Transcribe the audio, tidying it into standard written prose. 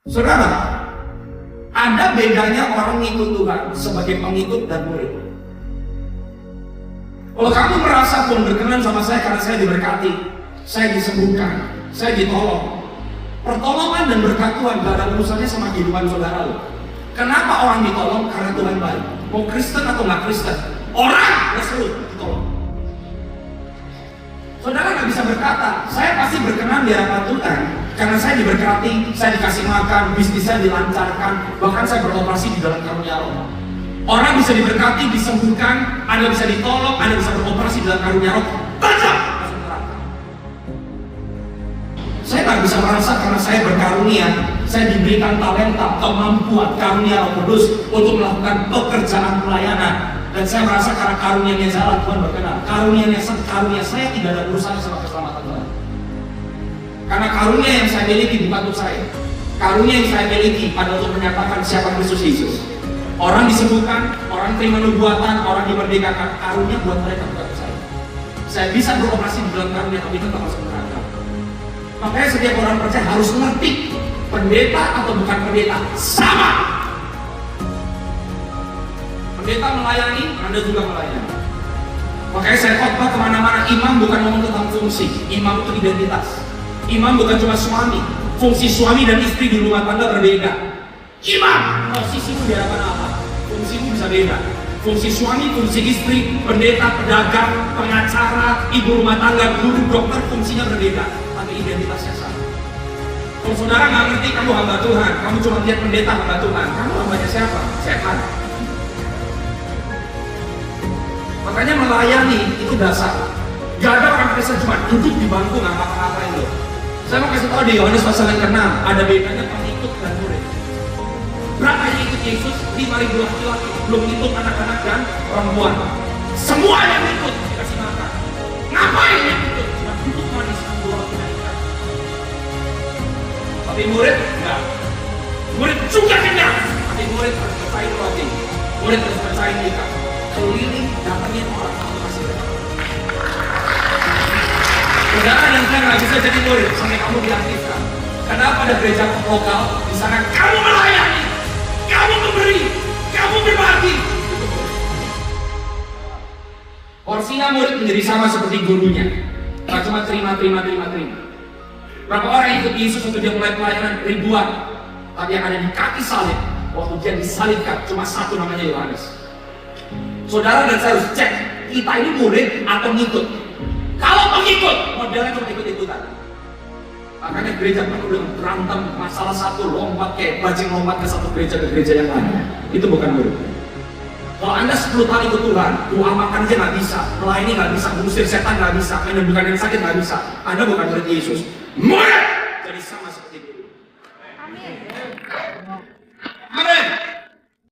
Saudara, ada bedanya orang ngikut Tuhan sebagai pengikut dan murid. Kalau kamu merasa pun berkenan sama saya karena saya diberkati, saya disembuhkan, saya ditolong, pertolongan dan berkat Tuhan gak ada urusannya sama kehidupan saudara loh. Kenapa orang ditolong? Karena Tuhan baik. Mau Kristen atau nggak Kristen, orang tersebut ditolong. Saudara nggak bisa berkata, saya pasti berkenan di hadapan Tuhan karena saya diberkati, saya dikasih makan, bisnis saya dilancarkan, bahkan saya beroperasi di dalam karunia Roh. Orang bisa diberkati, disembuhkan, Anda bisa ditolong, Anda bisa beroperasi di dalam karunia Roh. Baca! Saya nggak bisa merasa karena saya berkarunia, saya diberikan talenta, kemampuan, karunia Roh Kudus untuk melakukan pekerjaan pelayanan. Dan saya merasa karena karunia-Nya jalan Tuhan berkenan. Karunia saya tidak ada urusannya sama keselamatan Tuhan. Karena karunia yang saya miliki bukan untuk saya. Karunia yang saya miliki adalah untuk menyatakan siapa Kristus Yesus. Orang disembuhkan, orang terima nubuatan, orang dimerdekakan. Karunia buat mereka bukan untuk saya. Saya bisa beroperasi di dalam karunia tapi tetap masuk neraka. Makanya setiap orang percaya harus ngerti pendeta atau bukan pendeta sama. Pendeta melayani, Anda juga melayani. Makanya saya khotbah kemana-mana, imam bukan ngomong tentang fungsi, imam itu identitas. Imam bukan cuma suami, fungsi suami dan istri di rumah tangga berbeda. Imam, posisimu di hadapan Allah, fungsimu bisa beda. Fungsi suami, fungsi istri, pendeta, pedagang, pengacara, ibu rumah tangga, guru, dokter, fungsinya berbeda, tapi identitasnya sama. Kalau saudara nggak ngerti kamu hamba Tuhan, kamu cuma lihat pendeta hamba Tuhan, kamu hambanya siapa? Setan. Makanya melayani itu dasar. Gak ada orang Kristen cuma duduk di bangku nggak ngapa-ngapain loh. Saya mau kasih tahu di Yohanes pasal yang ke-6 ada bedanya pengikut dan murid. Berapa yang ikut Yesus? 5.000 laki-laki, belum ikut anak-anak dan perempuan. Semua yang ikut dikasih makan. Ngapain yang ikut? Cuma duduk manis dua ikan. Tapi murid enggak. Murid juga kenyang. Tapi murid harus percaya roti. Murid harus percaya ikan. Keliling datangin orang kasih mereka. Saudara dan saya nggak bisa jadi murid sampai kamu diaktifkan. Kenapa ada gereja lokal di sana kamu melayani, kamu memberi, kamu berbagi. Porsinya murid menjadi sama seperti gurunya. Nggak cuma terima. Berapa orang ikut Yesus waktu dia mulai pelayanan? Ribuan. Tapi yang ada di kaki salib, waktu dia disalibkan cuma satu namanya Yohanes. Saudara dan saya harus cek, kita ini murid atau ngikut. Kalau pengikut, modelnya cuma ikut-ikutan. Makanya gereja penuh dengan berantem, masalah satu lompat kayak bajing lompat ke satu gereja ke gereja yang lain. Itu bukan murid. Kalau Anda 10 tahun ikut Tuhan, doa makan aja nggak bisa, melayani nggak bisa, mengusir setan nggak bisa, menyembuhkan yang sakit nggak bisa. Anda bukan murid Yesus. Murid! Jadi sama seperti itu. Amin.